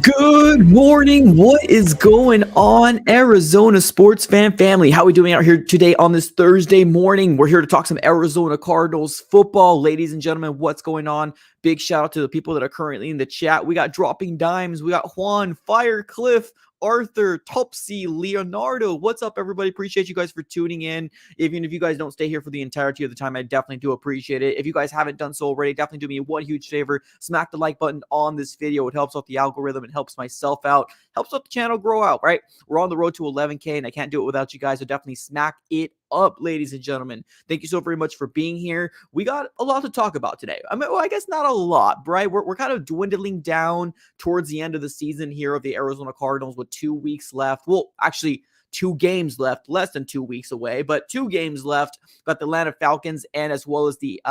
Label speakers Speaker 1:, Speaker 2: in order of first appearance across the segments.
Speaker 1: Good morning. What is going on, Arizona sports fan family? How are we doing out here today on this Thursday morning? We're here to talk some Arizona Cardinals football. Ladies and gentlemen, what's going on? Big shout out to the people that are currently in the chat. We got Dropping Dimes. We got Juan, Firecliff, Arthur, Topsy, Leonardo. What's up, everybody? Appreciate you guys for tuning in. Even if you guys don't stay here for the entirety of the time, I definitely do appreciate it. If you guys haven't done so already, definitely do me one huge favor. Smack the like button on this video. It helps out the algorithm. It helps myself out. Helps out the channel grow out, right? We're on the road to 11K, and I can't do it without you guys, so definitely smack it up, ladies and gentlemen. Thank you so very much for being here. We got a lot to talk about today. I mean, well, I guess not a lot, right? We're kind of dwindling down towards the end of the season here of the Arizona Cardinals with 2 weeks left. Well, actually, 2 games left, less than 2 weeks away, but 2 games left. Got the Atlanta Falcons and as well as the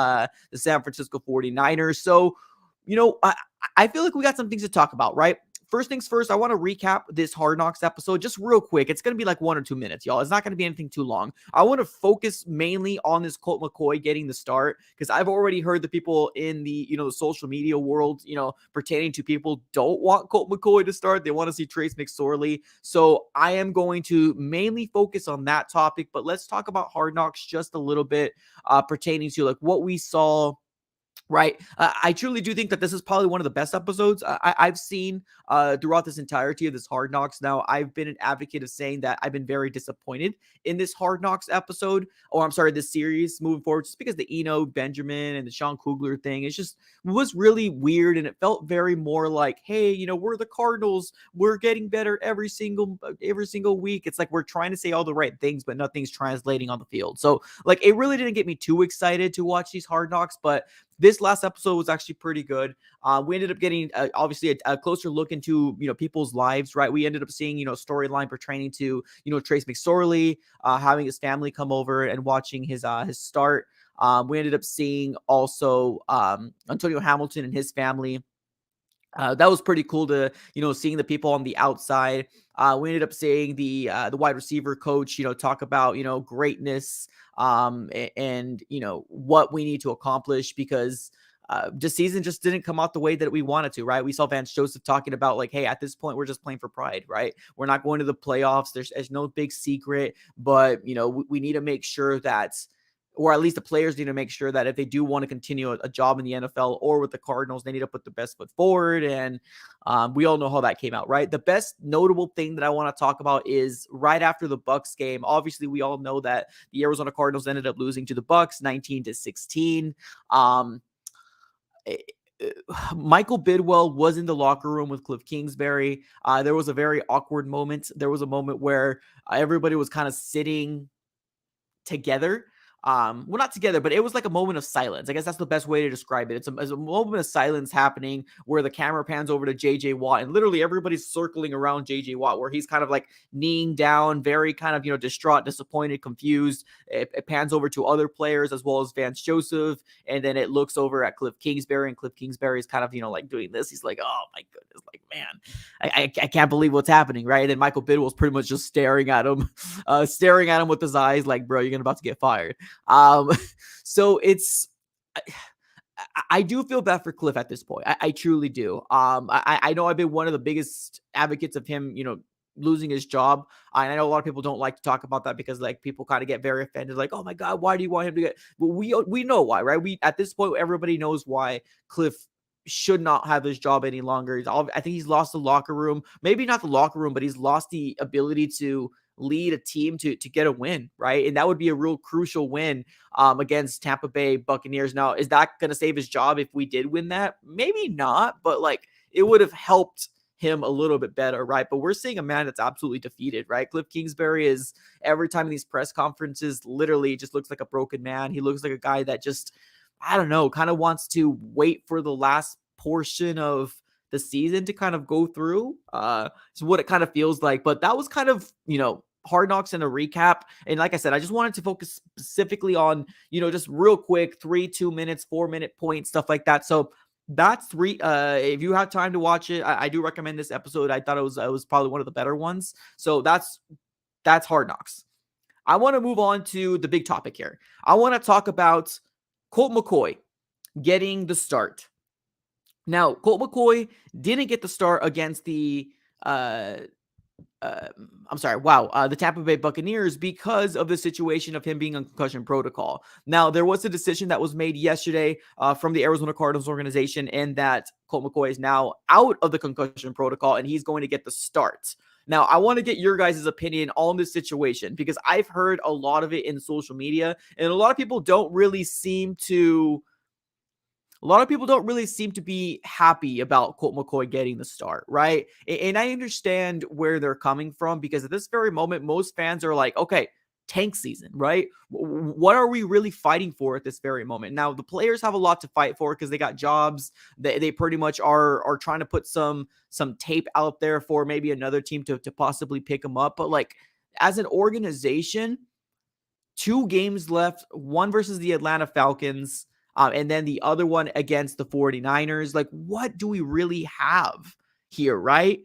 Speaker 1: San Francisco 49ers. So, I feel like we got some things to talk about, right? First things first, I want to recap this Hard Knocks episode just real quick. It's going to be like 1 or 2 minutes, y'all. It's not going to be anything too long. I want to focus mainly on this Colt McCoy getting the start because I've already heard the people in the, the social media world, pertaining to people don't want Colt McCoy to start. They want to see Trace McSorley. So I am going to mainly focus on that topic, but let's talk about Hard Knocks just a little bit pertaining to like what we saw. Right. I truly do think that this is probably one of the best episodes I've seen throughout this entirety of this Hard Knocks. Now, I've been an advocate of saying that I've been very disappointed in this Hard Knocks episode, or I'm sorry, this series moving forward, just because the Eno, Benjamin, and the Sean Kugler thing, was really weird. And it felt very more like, hey, we're the Cardinals. We're getting better every single week. It's like we're trying to say all the right things, but nothing's translating on the field. So like, it really didn't get me too excited to watch these Hard Knocks, but this last episode was actually pretty good. We ended up getting obviously a closer look into people's lives, right? We ended up seeing storyline pertaining to Trace McSorley, having his family come over and watching his start. We ended up seeing also Antonio Hamilton and his family. That was pretty cool to seeing the people on the outside. We ended up seeing the wide receiver coach talk about greatness and what we need to accomplish because the season just didn't come out the way that we wanted to, right? We saw Vance Joseph talking about like, hey, at this point we're just playing for pride, right? We're not going to the playoffs. There's no big secret, but we need to make sure that, or at least the players need to make sure that if they do want to continue a job in the NFL or with the Cardinals, they need to put their best foot forward. And we all know how that came out, right? The best notable thing that I want to talk about is right after the Bucs game. Obviously, we all know that the Arizona Cardinals ended up losing to the Bucs 19-16. Michael Bidwell was in the locker room with Cliff Kingsbury. There was a very awkward moment. There was a moment where everybody was kind of sitting together. Well, not together, but it was like a moment of silence. I guess that's the best way to describe it. It's a moment of silence happening where the camera pans over to JJ Watt and literally everybody's circling around JJ Watt where he's kind of like kneeing down, very kind of, distraught, disappointed, confused. It pans over to other players as well as Vance Joseph. And then it looks over at Cliff Kingsbury and Cliff Kingsbury is kind of, like doing this. He's like, oh my goodness, like, man, I can't believe what's happening. Right. And then Michael Bidwell's pretty much just staring at him with his eyes like, bro, you're about to get fired. So I do feel bad for Cliff at this point. I truly do. I know I've been one of the biggest advocates of him, losing his job. And I know a lot of people don't like to talk about that because like people kind of get very offended. Like, oh my God, why do you want him to get, well, we know why, right? At this point, everybody knows why Cliff should not have his job any longer. I think he's lost the locker room, maybe not the locker room, but he's lost the ability to lead a team to get a win, right? And that would be a real crucial win against Tampa Bay Buccaneers. Now, is that going to save his job if we did win that? Maybe not, but like it would have helped him a little bit better, right? But we're seeing a man that's absolutely defeated, right? Cliff Kingsbury is every time in these press conferences literally just looks like a broken man. He looks like a guy that just, I don't know, kind of wants to wait for the last portion of the season to kind of go through. Is what it kind of feels like. But that was kind of, Hard Knocks in a recap. And like I said, I just wanted to focus specifically on, just real quick, 3, 2 minutes, 4-minute points, stuff like that. So that's three. If you have time to watch it, I do recommend this episode. I thought it was probably one of the better ones. So that's Hard Knocks. I want to move on to the big topic here. I want to talk about Colt McCoy getting the start. Now, Colt McCoy didn't get the start against the uh, the Tampa Bay Buccaneers because of the situation of him being on concussion protocol. Now, there was a decision that was made yesterday from the Arizona Cardinals organization, and that Colt McCoy is now out of the concussion protocol and he's going to get the start. Now, I want to get your guys' opinion on this situation because I've heard a lot of it in social media, and a lot of people don't really seem to be happy about Colt McCoy getting the start, right? And I understand where they're coming from because at this very moment, most fans are like, okay, tank season, right? What are we really fighting for at this very moment? Now, the players have a lot to fight for because they got jobs. They pretty much are trying to put some tape out there for maybe another team to possibly pick them up. But like as an organization, 2 games left, one versus the Atlanta Falcons, and then the other one against the 49ers. Like, what do we really have here, right?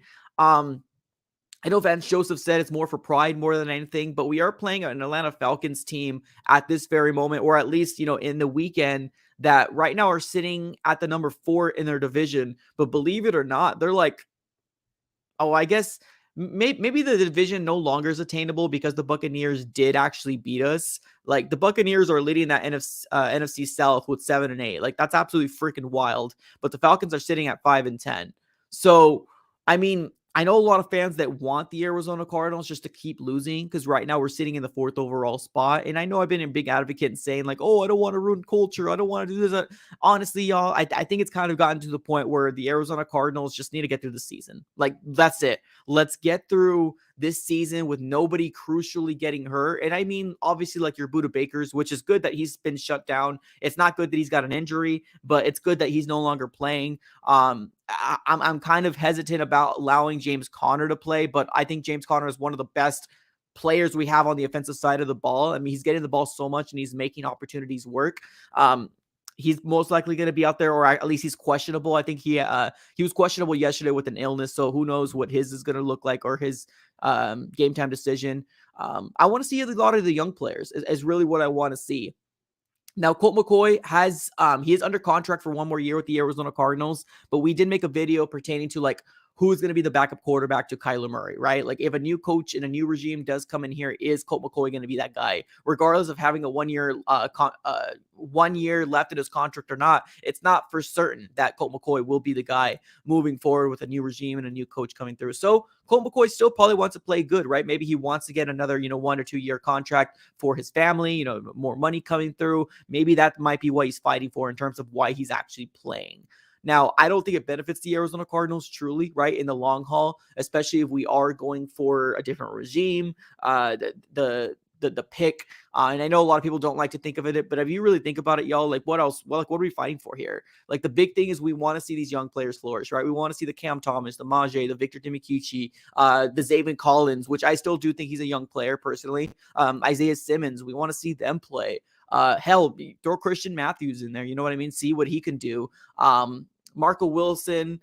Speaker 1: I know Vance Joseph said it's more for pride more than anything, but we are playing an Atlanta Falcons team at this very moment, or at least, in the weekend, that right now are sitting at the number 4 in their division. But believe it or not, they're like, oh, I guess maybe the division no longer is attainable because the Buccaneers did actually beat us. Like the Buccaneers are leading that NFC South with 7-8. Like that's absolutely freaking wild. But the Falcons are sitting at 5-10. So, I mean, I know a lot of fans that want the Arizona Cardinals just to keep losing because right now we're sitting in the 4th overall spot. And I know I've been a big advocate in saying like, oh, I don't want to ruin culture. I don't want to do this. Honestly, y'all, I think it's kind of gotten to the point where the Arizona Cardinals just need to get through the season. Like, that's it. Let's get through this season with nobody crucially getting hurt. And I mean, obviously, like your Buda Bakers, which is good that he's been shut down. It's not good that he's got an injury, but it's good that he's no longer playing. I'm kind of hesitant about allowing James Conner to play, but I think James Conner is one of the best players we have on the offensive side of the ball. I mean, he's getting the ball so much and he's making opportunities work. He's most likely going to be out there, or at least he's questionable. I think he was questionable yesterday with an illness, so who knows what his is going to look like or his game time decision. I want to see a lot of the young players is really what I want to see. Now, Colt McCoy he is under contract for 1 more year with the Arizona Cardinals, but we did make a video pertaining to like who is going to be the backup quarterback to Kyler Murray, right? Like if a new coach and a new regime does come in here, is Colt McCoy going to be that guy, regardless of having a 1 year 1 year left in his contract or not? It's not for certain that Colt McCoy will be the guy moving forward with a new regime and a new coach coming through. So Colt McCoy still probably wants to play good, right? Maybe he wants to get another, 1 or 2 year contract for his family, more money coming through. Maybe that might be what he's fighting for in terms of why he's actually playing. Now, I don't think it benefits the Arizona Cardinals truly, right, in the long haul, especially if we are going for a different regime, the pick. And I know a lot of people don't like to think of it, but if you really think about it, y'all, like what else? Well, like what are we fighting for here? Like the big thing is we want to see these young players flourish, right? We want to see the Cam Thomas, the Majay, the Victor Dimikichi, the Zaven Collins, which I still do think he's a young player personally. Isaiah Simmons, we want to see them play. Hell, throw Christian Matthews in there. You know what I mean? See what he can do. Marco Wilson,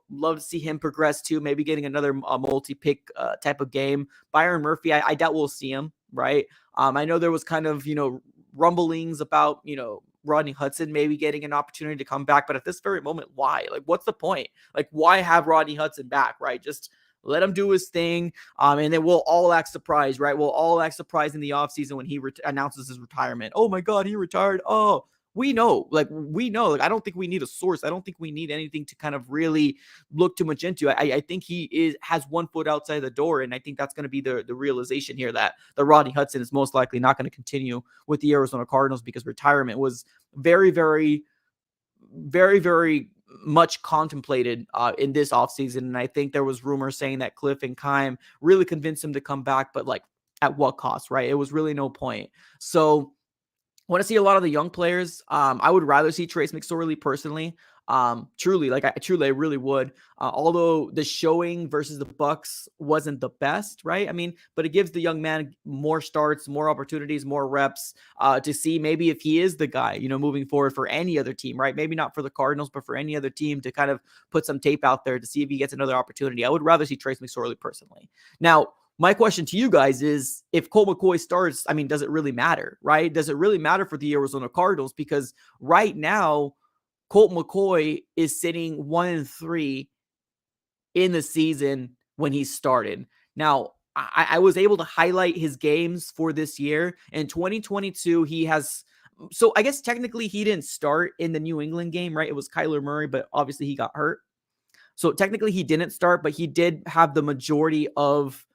Speaker 1: love to see him progress too. Maybe getting another multi-pick type of game. Byron Murphy, I doubt we'll see him, right? I know there was kind of, rumblings about, Rodney Hudson maybe getting an opportunity to come back. But at this very moment, why? Like, what's the point? Like, why have Rodney Hudson back, right? Just let him do his thing. And then we'll all act surprised, right? We'll all act surprised in the offseason when he announces his retirement. Oh my God, he retired. Oh, we know, like I don't think we need a source. I don't think we need anything to kind of really look too much into. I think he has 1 foot outside the door. And I think that's going to be the realization here that the Rodney Hudson is most likely not going to continue with the Arizona Cardinals because retirement was very, very, very, very much contemplated in this offseason. And I think there was rumors saying that Cliff and Keim really convinced him to come back, but like at what cost, right? It was really no point. So want to see a lot of the young players. I would rather see Trace McSorley personally. Truly, I really would. Although the showing versus the Bucks wasn't the best, right? I mean, but it gives the young man more starts, more opportunities, more reps to see maybe if he is the guy, moving forward for any other team, right? Maybe not for the Cardinals, but for any other team to kind of put some tape out there to see if he gets another opportunity. I would rather see Trace McSorley personally. Now, my question to you guys is, if Colt McCoy starts, I mean, does it really matter, right? Does it really matter for the Arizona Cardinals? Because right now, Colt McCoy is sitting 1-3 in the season when he started. Now, I was able to highlight his games for this year. In 2022, he has. So I guess technically he didn't start in the New England game, right? It was Kyler Murray, but obviously he got hurt. So technically he didn't start, but he did have the majority of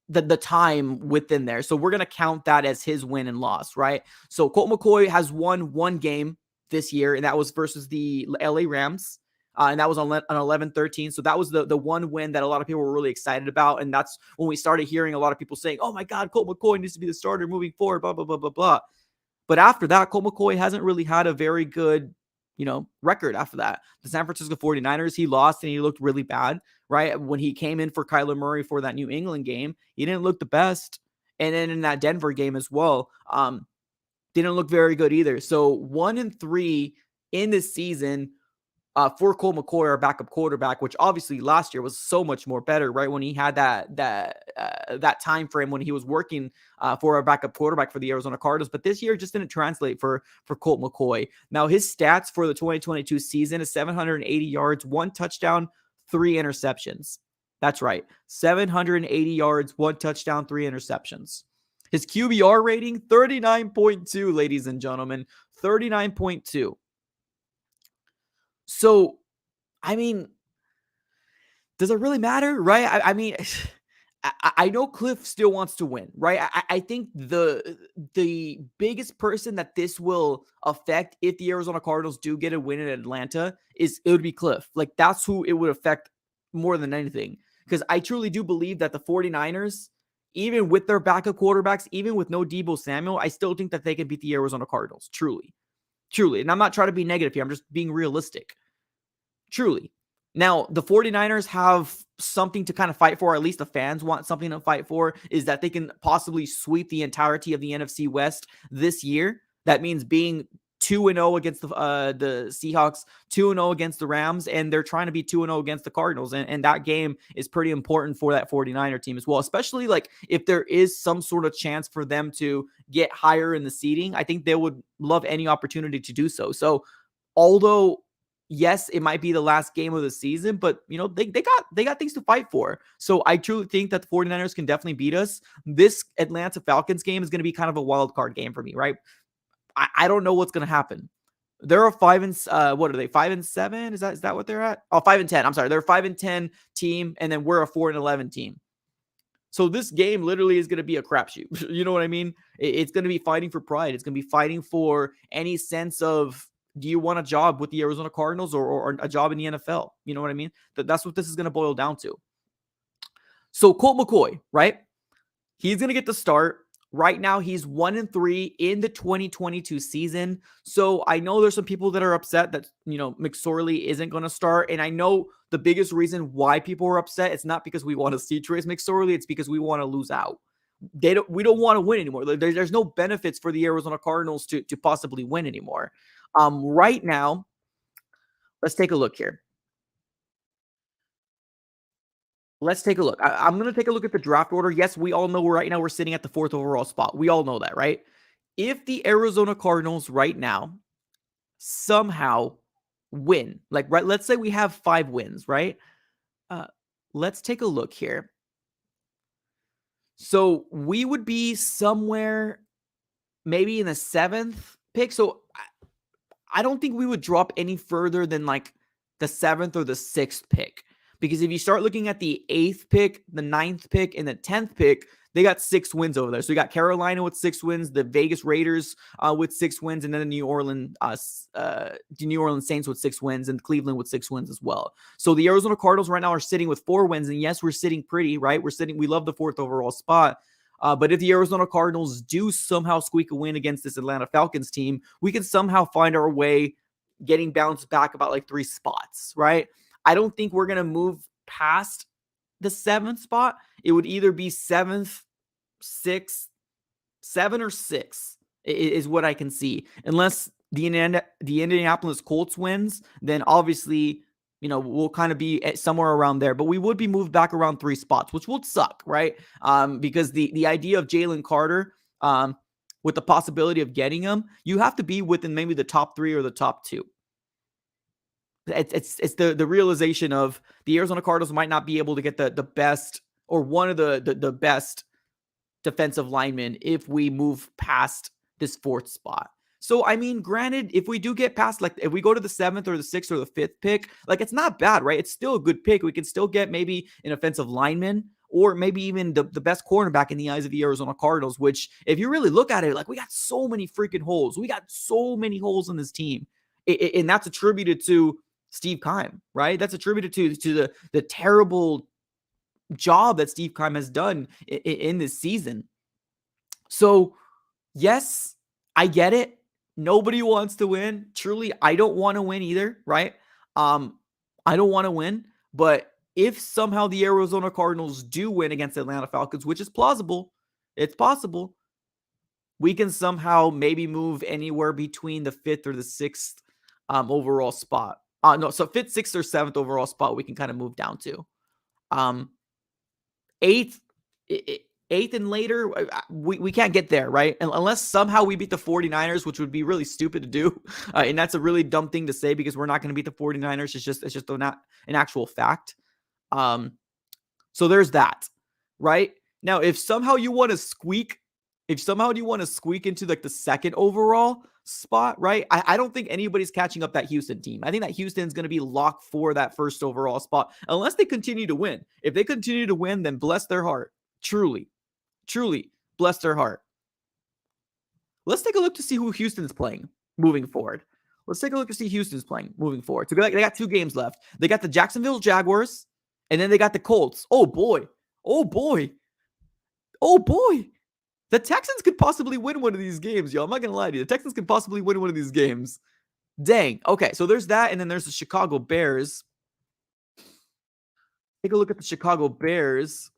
Speaker 1: the time within there. So we're going to count that as his win and loss, right? So Colt McCoy has won one game this year, and that was versus the LA Rams. And that was on 11-13. So that was the one win that a lot of people were really excited about. And that's when we started hearing a lot of people saying, oh my God, Colt McCoy needs to be the starter moving forward, blah, blah, blah, blah, blah. But after that, Colt McCoy hasn't really had a very good, record after that. The San Francisco 49ers, he lost and he looked really bad, right? When he came in for Kyler Murray for that New England game, he didn't look the best. And then in that Denver game as well, didn't look very good either. So 1-3 in this season for Colt McCoy, our backup quarterback, which obviously last year was so much more better, right? When he had that time frame when he was working for our backup quarterback for the Arizona Cardinals, but this year just didn't translate for Colt McCoy. Now his stats for the 2022 season is 780 yards, 1 touchdown, 3 interceptions. That's right, 780 yards, 1 touchdown, 3 interceptions. His QBR rating 39.2, ladies and gentlemen, 39.2. So, I mean, does it really matter, right? I mean, I know Cliff still wants to win, right? I think the biggest person that this will affect if the Arizona Cardinals do get a win in Atlanta it would be Cliff. Like, that's who it would affect more than anything. Because I truly do believe that the 49ers, even with their backup quarterbacks, even with no Deebo Samuel, I still think that they can beat the Arizona Cardinals. Truly. Truly. And I'm not trying to be negative here. I'm just being realistic. Truly. Now, the 49ers have something to kind of fight for, or at least the fans want something to fight for, is that they can possibly sweep the entirety of the NFC West this year. That means being 2-0 against the Seahawks, 2-0 against the Rams, and they're trying to be 2-0 against the Cardinals. And that game is pretty important for that 49er team as well, especially like if there is some sort of chance for them to get higher in the seeding. I think they would love any opportunity to do so. So although yes, it might be the last game of the season, but they got things to fight for. So I truly think that the 49ers can definitely beat us. This Atlanta Falcons game is going to be kind of a wild card game for me, right? I don't know what's going to happen. They're a 5 what are they? 5-7? Is that what they're at? Oh, 5-10. I'm sorry. They're a 5-10 team, and then we're a 4-11 team. So this game literally is going to be a crapshoot. You know what I mean? It's going to be fighting for pride. It's going to be fighting for any sense of, do you want a job with the Arizona Cardinals or a job in the NFL? You know what I mean? That's what this is going to boil down to. So Colt McCoy, right? He's going to get the start. Right now, he's 1-3 in the 2022 season. So I know there's some people that are upset that, McSorley isn't going to start. And I know the biggest reason why people are upset, it's not because we want to see Trace McSorley. It's because we want to lose out. We don't want to win anymore. There's no benefits for the Arizona Cardinals to possibly win anymore. Right now, let's take a look here. Let's take a look. I'm going to take a look at the draft order. Yes, we all know right now we're sitting at the 4th overall spot. We all know that, right? If the Arizona Cardinals right now somehow win, like, right, let's say we have 5 wins, right? Let's take a look here. So we would be somewhere maybe in the 7th pick. So I don't think we would drop any further than like the 7th or the 6th pick. Because if you start looking at the 8th pick, the 9th pick, and the 10th pick, they got 6 wins over there. So you got Carolina with 6 wins, the Vegas Raiders with 6 wins, and then the New Orleans Saints with 6 wins, and Cleveland with 6 wins as well. So the Arizona Cardinals right now are sitting with 4 wins, and yes, we're sitting pretty, right? We love the 4th overall spot. But if the Arizona Cardinals do somehow squeak a win against this Atlanta Falcons team, we can somehow find our way getting bounced back about like 3 spots, right? I don't think we're going to move past the 7th spot. It would either be 7th, 6th, 7 or 6 is what I can see. Unless the Indianapolis Colts wins, then obviously, we'll kind of be somewhere around there. But we would be moved back around 3 spots, which would suck, right? Because the idea of Jalen Carter, with the possibility of getting him, you have to be within maybe the top 3 or the top 2. It's the realization of the Arizona Cardinals might not be able to get the best or one of the best defensive linemen if we move past this fourth spot. So, I mean, granted, if we do get past, like, if we go to the 7th or the 6th or the 5th pick, like, it's not bad, right? It's still a good pick. We can still get maybe an offensive lineman or maybe even the best cornerback in the eyes of the Arizona Cardinals, which, if you really look at it, like, we got so many freaking holes. We got so many holes in this team. And that's attributed to Steve Keim, right? That's attributed to the terrible job that Steve Keim has done in this season. So, yes, I get it. Nobody wants to win. Truly, I don't want to win either, right? I don't want to win, but if somehow the Arizona Cardinals do win against the Atlanta Falcons, which is plausible, it's possible, we can somehow maybe move anywhere between the 5th or the 6th overall spot. No, so 5th, 6th, or 7th overall spot we can kind of move down to. 8th, 8th and later, we can't get there, right? Unless somehow we beat the 49ers, which would be really stupid to do. And that's a really dumb thing to say because we're not going to beat the 49ers. It's just not an actual fact. So there's that, right? Now, if somehow you want to squeak into like the 2nd overall spot, right? I don't think anybody's catching up that Houston team. I think that Houston's going to be locked for that 1st overall spot unless they continue to win. If they continue to win, then bless their heart. Truly bless their heart. Let's take a look to see who Houston's playing moving forward. So they got 2 games left. They got the Jacksonville Jaguars, and then they got the Colts. Oh boy. The Texans could possibly win one of these games, y'all. I'm not going to lie to you. The Texans could possibly win one of these games. Dang. Okay, so there's that, and then there's the Chicago Bears. Take a look at the Chicago Bears.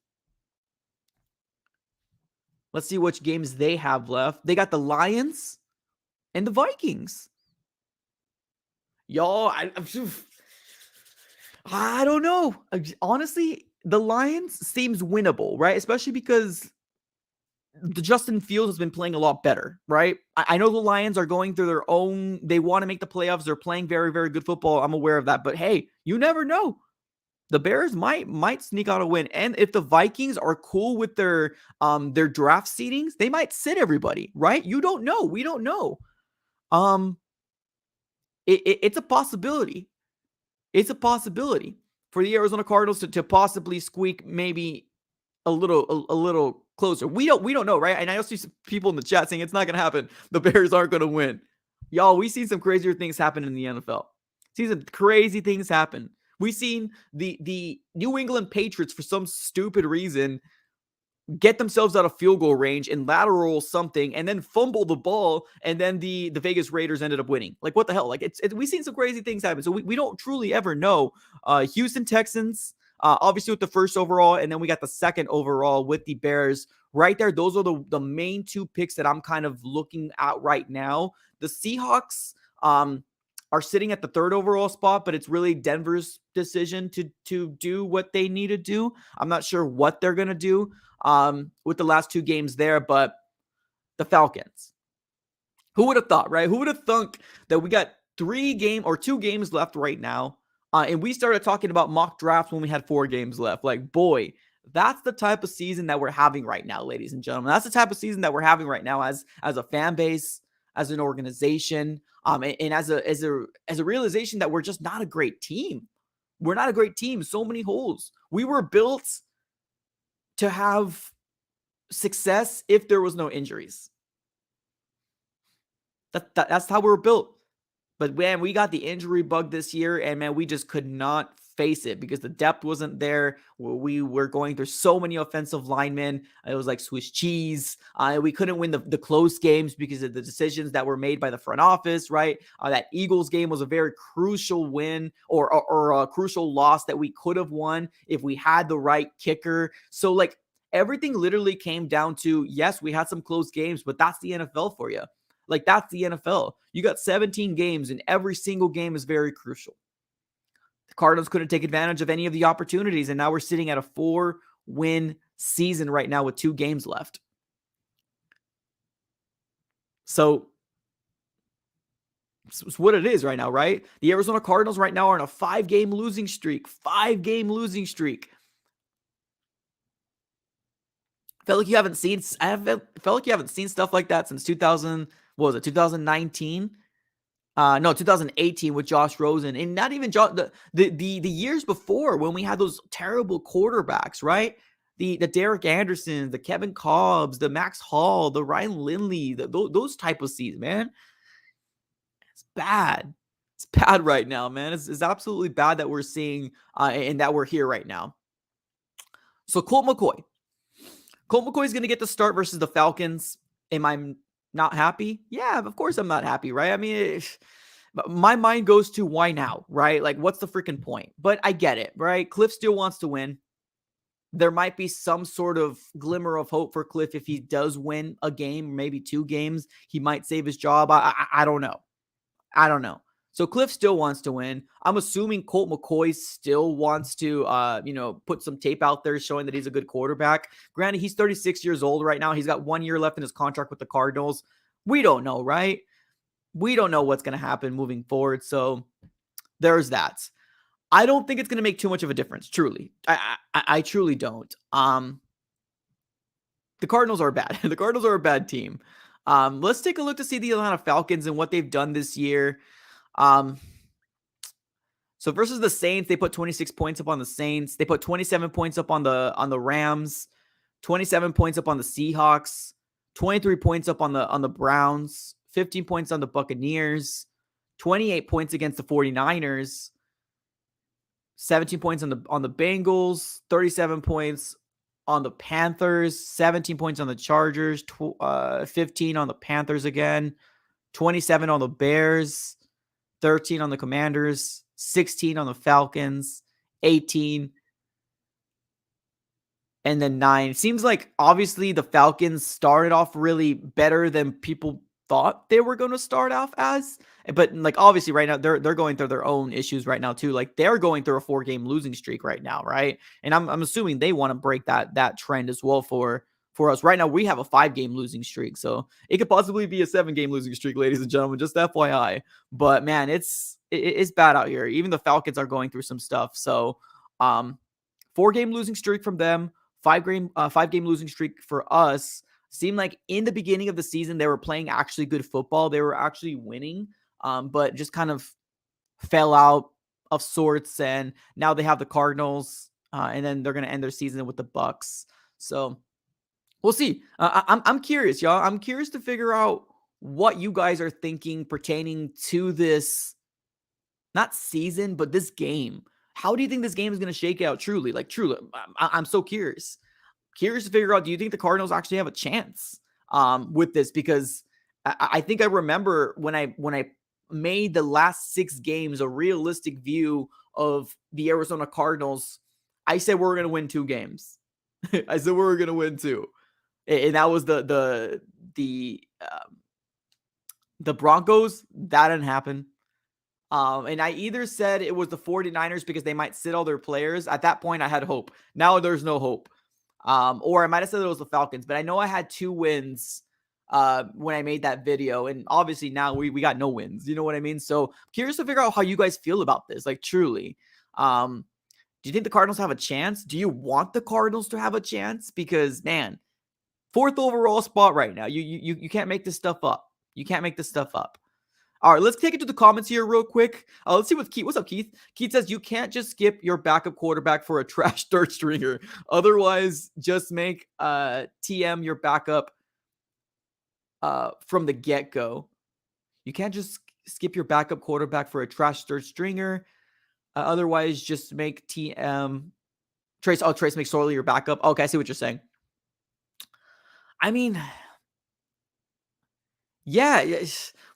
Speaker 1: Let's see which games they have left. They got the Lions and the Vikings. Y'all, I don't know. Honestly, the Lions seems winnable, right? Especially because the Justin Fields has been playing a lot better, right? I know the Lions are going through their own, they want to make the playoffs. They're playing very, very good football. I'm aware of that. But hey, you never know. The Bears might sneak out a win. And if the Vikings are cool with their draft seedings, they might sit everybody, right? You don't know. We don't know. It's a possibility. It's a possibility for the Arizona Cardinals to possibly squeak maybe a little closer. We don't know, right? And I also see some people in the chat saying it's not going to happen. The Bears aren't going to win. Y'all, we see some crazier things happen in the NFL. See some crazy things happen. We've seen the New England Patriots, for some stupid reason, get themselves out of field goal range and lateral something and then fumble the ball, and then the Vegas Raiders ended up winning. Like, what the hell? Like, we've seen some crazy things happen. So we don't truly ever know. Houston Texans, obviously with the 1st overall, and then we got the 2nd overall with the Bears right there. Those are the main 2 picks that I'm kind of looking at right now. The Seahawks are sitting at the 3rd overall spot, but it's really Denver's decision to do what they need to do. I'm not sure what they're going to do with the last 2 games there, but the Falcons. Who would have thought, right? Who would have thunk that we got 2 games left right now, and we started talking about mock drafts when we had 4 games left. Like, boy, that's the type of season that we're having right now, ladies and gentlemen. That's the type of season that we're having right now as a fan base, as an organization, and as a realization that we're just not a great team. We're not a great team. So many holes. We were built to have success if there was no injuries. That's how we were built. But man, we got the injury bug this year, and man, we just could not face it because the depth wasn't there. We were going through so many offensive linemen. It was like Swiss cheese. We couldn't win the close games because of the decisions that were made by the front office, right? That Eagles game was a very crucial win or a crucial loss that we could have won if we had the right kicker. So like everything literally came down to, yes, we had some close games, but that's the NFL for you. Like, that's the NFL. You got 17 games, and every single game is very crucial. The Cardinals couldn't take advantage of any of the opportunities, and now we're sitting at a 4-win season right now with 2 games left. So It's what it is right now, right? The Arizona Cardinals right now are on a 5-game losing streak. 5-game losing streak. Felt like you haven't seen. Felt like you haven't seen stuff like that since 2000. What was it? 2019. No, 2018 with Josh Rosen, and not even the years before when we had those terrible quarterbacks, right? The Derek Andersons, the Kevin Cobbs, the Max Hall, the Ryan Lindley, those type of seasons, man. It's bad. It's bad right now, man. It's absolutely bad that we're seeing and that we're here right now. So Colt McCoy. Colt McCoy is going to get the start versus the Falcons. Am I not happy? Yeah, of course I'm not happy, right? I mean, my mind goes to why now, right? Like, what's the freaking point? But I get it, right? Cliff still wants to win. There might be some sort of glimmer of hope for Cliff if he does win a game, maybe 2 games. He might save his job. I don't know. I don't know. So Cliff still wants to win. I'm assuming Colt McCoy still wants to, put some tape out there showing that he's a good quarterback. Granted, he's 36 years old right now. He's got 1 year left in his contract with the Cardinals. We don't know, right? We don't know what's going to happen moving forward. So there's that. I don't think it's going to make too much of a difference, truly. I truly don't. The Cardinals are bad. The Cardinals are a bad team. Let's take a look to see the Atlanta Falcons and what they've done this year. So versus the Saints, they put 26 points up on the Saints. They put 27 points up on the Rams, 27 points up on the Seahawks, 23 points up on the Browns, 15 points on the Buccaneers, 28 points against the 49ers, 17 points on the Bengals, 37 points on the Panthers, 17 points on the Chargers, 15 on the Panthers again, 27 on the Bears, 13 on the Commanders, 16 on the Falcons, 18, and then 9. It seems like obviously the Falcons started off really better than people thought they were going to start off as. But like obviously right now they're going through their own issues right now too. Like they're going through a 4-game losing streak right now, right? And I'm assuming they want to break that trend as well for us. Right now we have a 5-game losing streak. So it could possibly be a 7-game losing streak, ladies and gentlemen, just FYI. But man, it's bad out here. Even the Falcons are going through some stuff. So 4-game losing streak from them, 5-game losing streak for us. Seemed like in the beginning of the season, they were playing actually good football. They were actually winning, but just kind of fell out of sorts. And now they have the Cardinals, and then they're going to end their season with the Bucks. So we'll see. I'm curious, y'all. I'm curious to figure out what you guys are thinking pertaining to this, not season, but this game. How do you think this game is going to shake out truly? Like, truly, I'm so curious. Curious to figure out, do you think the Cardinals actually have a chance with this? Because I think I remember when I made the last 6 games a realistic view of the Arizona Cardinals, I said we were going to win 2 games. I said we were going to win 2. And that was the Broncos. That didn't happen. And I either said it was the 49ers because they might sit all their players. At that point, I had hope. Now there's no hope. Or I might have said it was the Falcons, but I know I had 2 wins when I made that video. And obviously now we got no wins. You know what I mean? So curious to figure out how you guys feel about this. Like truly. Do you think the Cardinals have a chance? Do you want the Cardinals to have a chance? Because man, 4th overall spot right now. You can't make this stuff up. You can't make this stuff up. All right, let's take it to the comments here real quick. Let's see what Keith. What's up, Keith? Keith says you can't just skip your backup quarterback for a trash third stringer. Otherwise, just make TM your backup from the get-go. You can't just skip your backup quarterback for a trash third stringer. Otherwise, just make TM Trace. Oh, Trace McSorley your backup. Okay, I see what you're saying. I mean, yeah.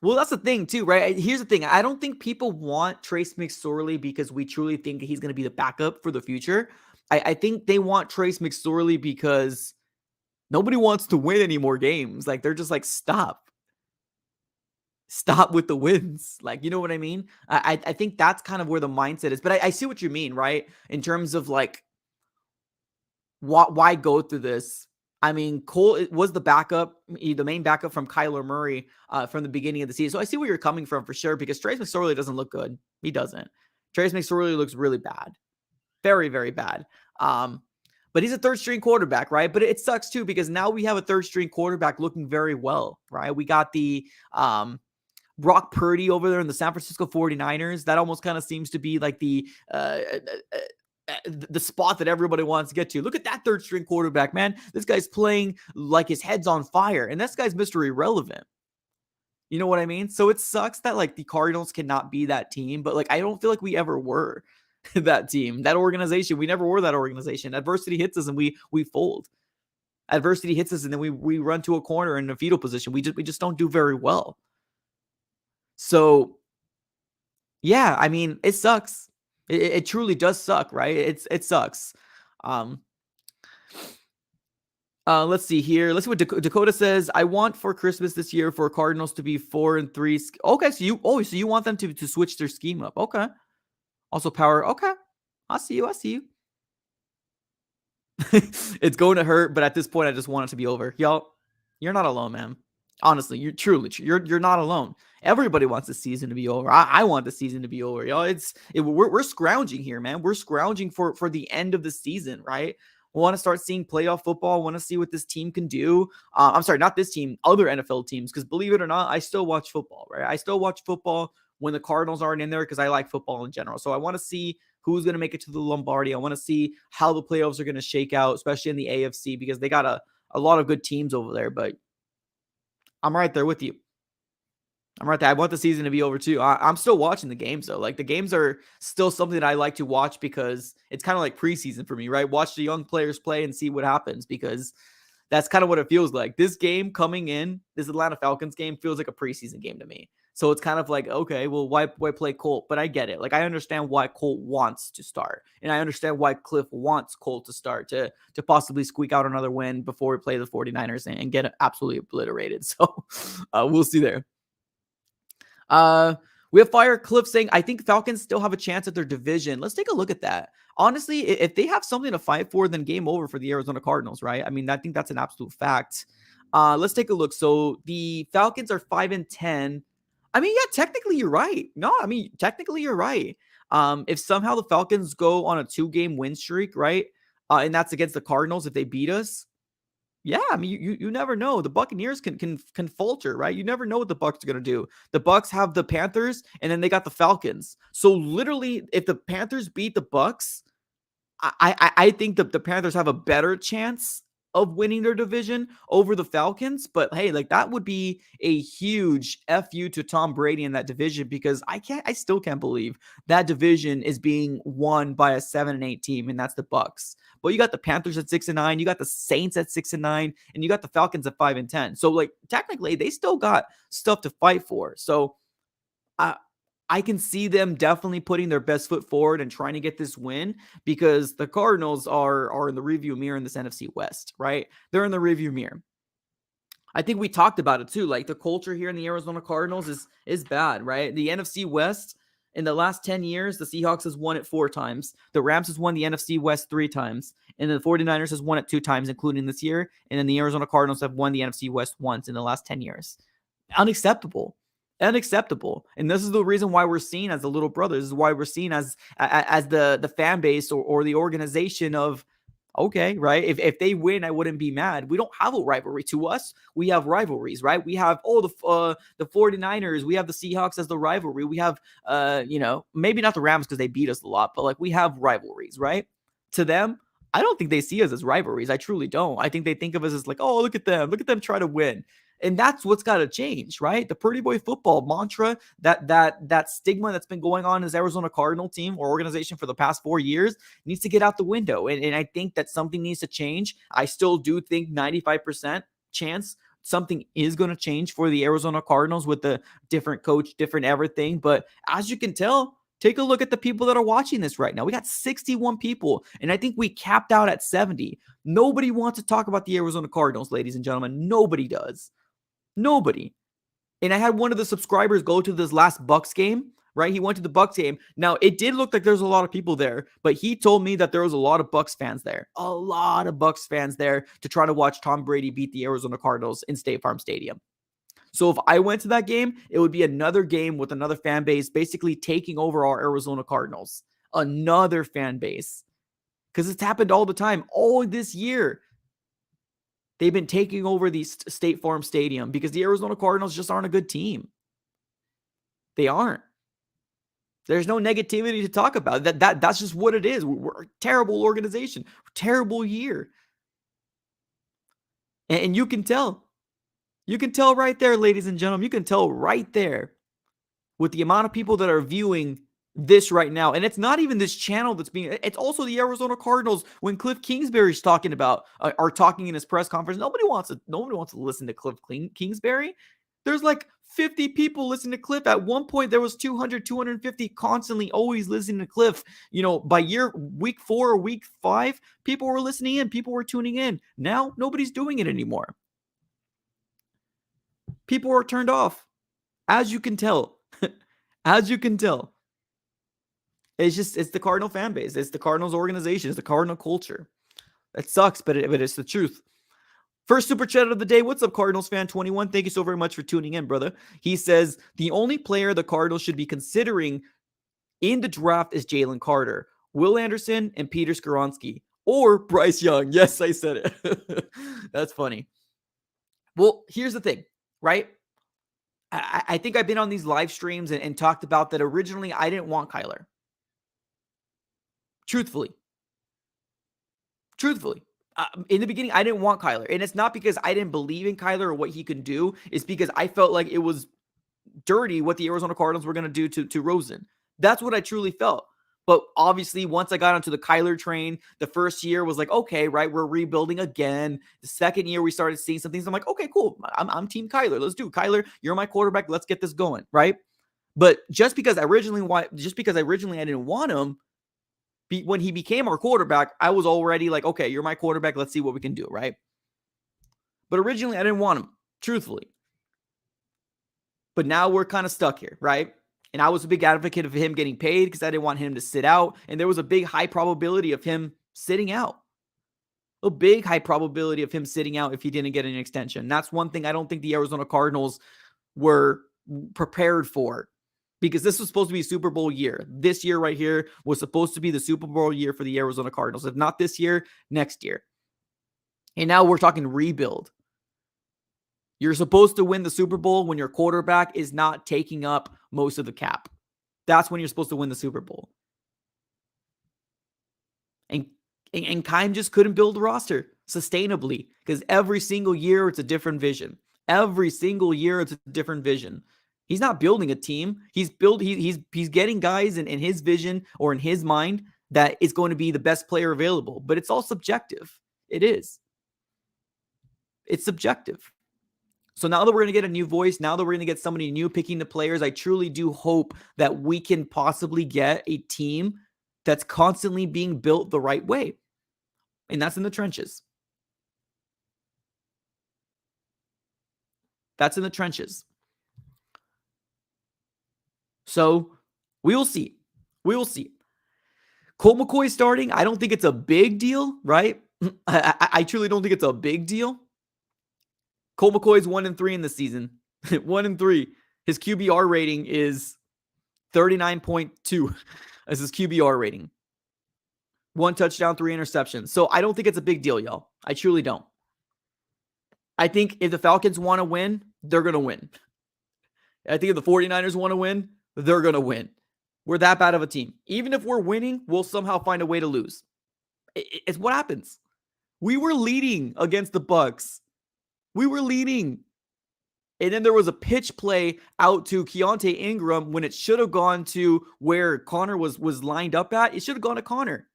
Speaker 1: Well, that's the thing too, right? Here's the thing. I don't think people want Trace McSorley because we truly think he's going to be the backup for the future. I think they want Trace McSorley because nobody wants to win any more games. Like they're just like, stop with the wins. Like, you know what I mean? I think that's kind of where the mindset is, but I see what you mean, right? In terms of like, why go through this? I mean, Cole was the backup, the main backup from Kyler Murray from the beginning of the season. So I see where you're coming from for sure, because Trace McSorley doesn't look good. He doesn't. Trace McSorley looks really bad. Very, very bad. But he's a third string quarterback, right? But it sucks too, because now we have a third string quarterback looking very well, right? We got the Brock Purdy over there in the San Francisco 49ers. That almost kind of seems to be like the spot that everybody wants to get to. Look at that third string quarterback, man. This guy's playing like his head's on fire, and this guy's Mr. Irrelevant. You know what I mean? So it sucks that like the Cardinals cannot be that team, but like I don't feel like we ever were that team, that organization. We never were that organization. Adversity hits us and we fold. Adversity hits us and then we run to a corner in a fetal position. We just don't do very well. So yeah, I mean, it sucks. It truly does suck, right? It sucks. Let's see here. Let's see what Dakota says. I want for Christmas this year for Cardinals to be 4-3. Okay, so you want them to switch their scheme up. Okay. Also power. Okay. I see you. It's going to hurt, but at this point, I just want it to be over. Y'all, you're not alone, man. Honestly, you're not alone. Everybody wants the season to be over. I want the season to be over, y'all. We're scrounging here, man. We're scrounging for the end of the season, right? We want to start seeing playoff football. Want to see what this team can do. I'm sorry, not this team, other NFL teams. Because believe it or not, I still watch football, right? I still watch football when the Cardinals aren't in there because I like football in general. So I want to see who's going to make it to the Lombardi. I want to see how the playoffs are going to shake out, especially in the AFC, because they got a lot of good teams over there. But I'm right there with you. I'm right there. I want the season to be over too. I'm still watching the games though. Like the games are still something that I like to watch because it's kind of like preseason for me, right? Watch the young players play and see what happens, because that's kind of what it feels like. This game coming in, this Atlanta Falcons game feels like a preseason game to me. So it's kind of like, okay, well, why play Colt? But I get it. Like I understand why Colt wants to start. And I understand why Cliff wants Colt to start to possibly squeak out another win before we play the 49ers and get absolutely obliterated. So we'll see there. We have Fire Cliff saying, I think Falcons still have a chance at their division. Let's take a look at that. Honestly, if they have something to fight for, then game over for the Arizona Cardinals, right? I mean, I think that's an absolute fact. Let's take a look. So the Falcons are 5-10. I mean, yeah, technically you're right. No, I mean, technically you're right. If somehow the Falcons go on a 2-game win streak, right? And that's against the Cardinals if they beat us. Yeah, I mean, you never know. The Buccaneers can falter, right? You never know what the Bucs are going to do. The Bucs have the Panthers, and then they got the Falcons. So literally, if the Panthers beat the Bucs, I think the Panthers have a better chance of winning their division over the Falcons. But hey, like that would be a huge FU to Tom Brady in that division, because I still can't believe that division is being won by a 7-8 team, and that's the Bucs. But you got the Panthers at 6-9, you got the Saints at 6-9, and you got the Falcons at 5-10. So like technically they still got stuff to fight for. So I can see them definitely putting their best foot forward and trying to get this win, because the Cardinals are in the review mirror in this NFC West, right? They're in the review mirror. I think we talked about it too. Like the culture here in the Arizona Cardinals is bad, right? The NFC West, in the last 10 years, the Seahawks has won it 4 times. The Rams has won the NFC West 3 times. And the 49ers has won it 2 times, including this year. And then the Arizona Cardinals have won the NFC West once in the last 10 years. Unacceptable. And this is the reason why we're seen as the little brothers. This is why we're seen as the fan base or the organization of, okay, right? If they win, I wouldn't be mad. We don't have a rivalry. To us, we have rivalries, right? We have the 49ers, we have the Seahawks as the rivalry. We have maybe not the Rams because they beat us a lot, but like we have rivalries, right? To them, I don't think they see us as rivalries. I truly don't. I think they think of us as like, oh, look at them try to win. And that's what's got to change, right? The Pretty Boy football mantra, that stigma that's been going on in this Arizona Cardinal team or organization for the past 4 years needs to get out the window. And I think that something needs to change. I still do think 95% chance something is going to change for the Arizona Cardinals with the different coach, different everything. But as you can tell, take a look at the people that are watching this right now. We got 61 people, and I think we capped out at 70. Nobody wants to talk about the Arizona Cardinals, ladies and gentlemen. Nobody does. Nobody. And I had one of the subscribers go to this last Bucs game, right? He went to the Bucks game. Now, it did look like there's a lot of people there, but he told me that there was a lot of Bucks fans there. A lot of Bucks fans there to try to watch Tom Brady beat the Arizona Cardinals in State Farm Stadium. So if I went to that game, it would be another game with another fan base basically taking over our Arizona Cardinals. Another fan base. Because it's happened all the time. All this year, they've been taking over the State Farm Stadium because the Arizona Cardinals just aren't a good team. They aren't. There's no negativity to talk about. That's just what it is. We're a terrible organization. Terrible year. And you can tell. You can tell right there, ladies and gentlemen. You can tell right there with the amount of people that are viewing this right now. And it's not even this channel that's being, it's also the Arizona Cardinals. When Cliff Kingsbury's talking about, are talking in his press conference, nobody wants to listen to Cliff Kingsbury. There's like 50 people listening to Cliff. At one point, there was 200, 250 constantly always listening to Cliff. By week 4 or week 5, people were listening in. People were tuning in. Now, nobody's doing it anymore. People are turned off. As you can tell. As you can tell. It's the Cardinal fan base. It's the Cardinals organization. It's the Cardinal culture. It sucks, but it's the truth. First super chat of the day. What's up, Cardinals fan 21? Thank you so very much for tuning in, brother. He says, the only player the Cardinals should be considering in the draft is Jalen Carter, Will Anderson, and Peter Skoronski, or Bryce Young. Yes, I said it. That's funny. Well, here's the thing, right? I think I've been on these live streams and talked about that originally I didn't want Kyler. Truthfully. In the beginning, I didn't want Kyler. And it's not because I didn't believe in Kyler or what he could do. It's because I felt like it was dirty what the Arizona Cardinals were going to do to Rosen. That's what I truly felt. But obviously, once I got onto the Kyler train, the first year was like, okay, right, we're rebuilding again. The second year, we started seeing some things. I'm like, okay, cool. I'm team Kyler. Let's do Kyler. You're my quarterback. Let's get this going, right? But just because originally I didn't want him, when he became our quarterback, I was already like, okay, you're my quarterback. Let's see what we can do, right? But originally, I didn't want him, truthfully. But now we're kind of stuck here, right? And I was a big advocate of him getting paid because I didn't want him to sit out. And there was a big high probability of him sitting out. A big high probability of him sitting out if he didn't get an extension. That's one thing I don't think the Arizona Cardinals were prepared for. Because this was supposed to be a Super Bowl year. This year right here was supposed to be the Super Bowl year for the Arizona Cardinals. If not this year, next year. And now we're talking rebuild. You're supposed to win the Super Bowl when your quarterback is not taking up most of the cap. That's when you're supposed to win the Super Bowl. And Keim just couldn't build a roster sustainably because every single year it's a different vision. Every single year it's a different vision. He's not building a team. He's getting guys in his vision or in his mind that is going to be the best player available. But it's all subjective. It is. It's subjective. So now that we're going to get a new voice, now that we're going to get somebody new picking the players, I truly do hope that we can possibly get a team that's constantly being built the right way. And that's in the trenches. That's in the trenches. So we will see. We will see. Colt McCoy starting. I don't think it's a big deal, right? I truly don't think it's a big deal. Colt McCoy is 1-3 in the season. 1-3. His QBR rating is 39.2 as his QBR rating. 1 touchdown, 3 interceptions. So I don't think it's a big deal, y'all. I truly don't. I think if the Falcons want to win, they're going to win. I think if the 49ers want to win, they're going to win. We're that bad of a team. Even if we're winning, we'll somehow find a way to lose. It's what happens. We were leading against the Bucks. We were leading. And then there was a pitch play out to Keontae Ingram when it should have gone to where Connor was lined up at. It should have gone to Connor.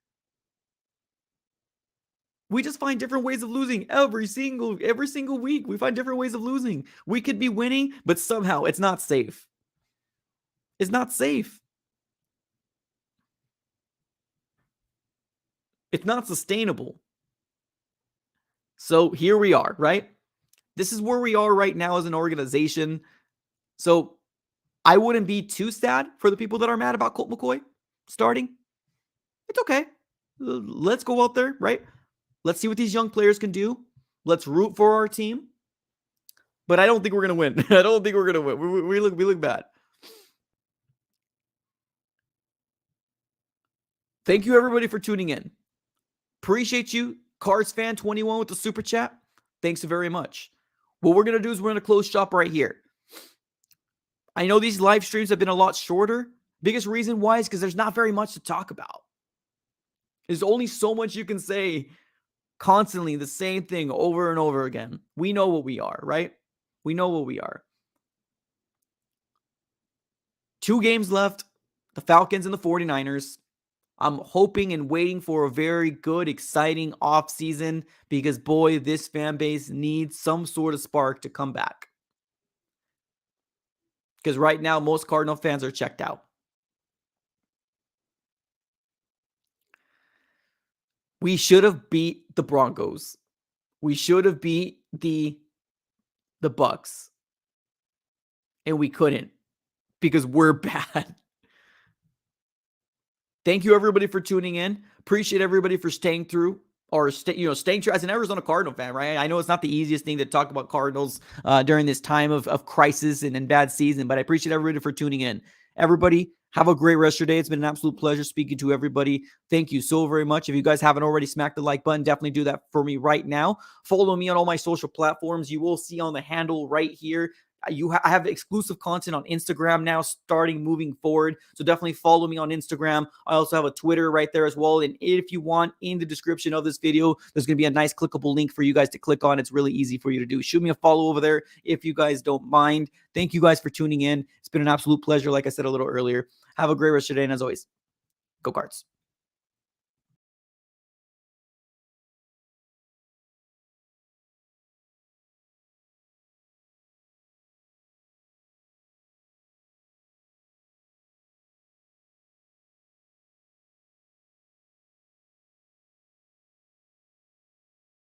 Speaker 1: We just find different ways of losing every single week. We find different ways of losing. We could be winning, but somehow it's not safe. It's not safe. It's not sustainable. So here we are, right? This is where we are right now as an organization. So I wouldn't be too sad for the people that are mad about Colt McCoy starting. It's okay. Let's go out there, right? Let's see what these young players can do. Let's root for our team. But I don't think we're going to win. I don't think we're going to win. We look bad. Thank you, everybody, for tuning in. Appreciate you, Cards Fan 21 with the super chat. Thanks very much. What we're going to do is we're going to close shop right here. I know these live streams have been a lot shorter. Biggest reason why is because there's not very much to talk about. There's only so much you can say constantly, the same thing over and over again. We know what we are, right? We know what we are. 2 games left, the Falcons and the 49ers. I'm hoping and waiting for a very good, exciting offseason because, boy, this fan base needs some sort of spark to come back. Because right now, most Cardinal fans are checked out. We should have beat the Broncos. We should have beat the Bucks. And we couldn't because we're bad. Thank you, everybody, for tuning in. Appreciate everybody for staying through or staying true as an Arizona Cardinal fan, right? I know it's not the easiest thing to talk about Cardinals during this time of crisis and bad season, but I appreciate everybody for tuning in. Everybody, have a great rest of your day. It's been an absolute pleasure speaking to everybody. Thank you so very much. If you guys haven't already, smack the like button. Definitely do that for me right now. Follow me on all my social platforms. You will see on the handle right here. I have exclusive content on Instagram now starting moving forward. So definitely follow me on Instagram. I also have a Twitter right there as well. And if you want, in the description of this video, there's going to be a nice clickable link for you guys to click on. It's really easy for you to do. Shoot me a follow over there if you guys don't mind. Thank you guys for tuning in. It's been an absolute pleasure. Like I said a little earlier, have a great rest of your day. And as always, go Cards.